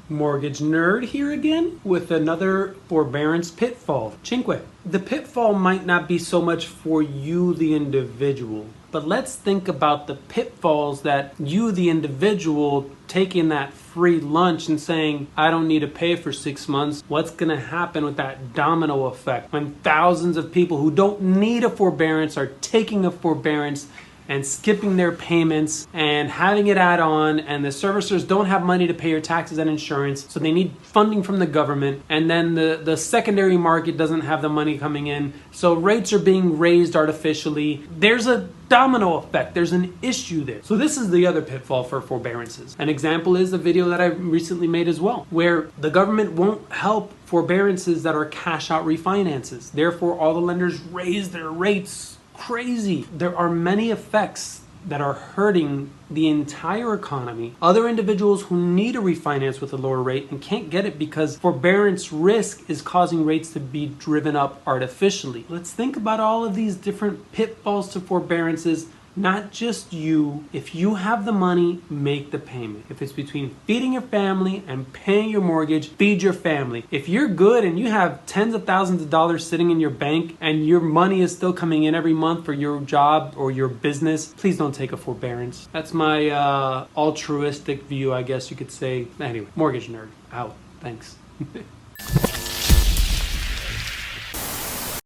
Mortgage nerd here again with another forbearance pitfall. Cinque. The pitfall might not be so much for you, the individual, but let's think about the pitfalls that you, the individual, taking that free lunch and saying, I don't need to pay for 6 months. What's going to happen with that domino effect when thousands of people who don't need a forbearance are taking a forbearance and skipping their payments and having it add on, and the servicers don't have money to pay your taxes and insurance, so they need funding from the government, and then the secondary market doesn't have the money coming in, so rates are being raised artificially. There's a domino effect. There's an issue there. So this is the other pitfall for forbearances. An example is the video that I recently made as well, where the government won't help forbearances that are cash out refinances. Therefore, all the lenders raise their rates crazy. There are many effects that are hurting the entire economy. Other individuals who need a refinance with a lower rate and can't get it because forbearance risk is causing rates to be driven up artificially. Let's think about all of these different pitfalls to forbearances. Not just you. If you have the money, make the payment. If it's between feeding your family and paying your mortgage, feed your family. If you're good and you have tens of thousands of dollars sitting in your bank and your money is still coming in every month for your job or your business, please don't take a forbearance. That's my altruistic view, I guess you could say. Anyway, mortgage nerd out. Thanks.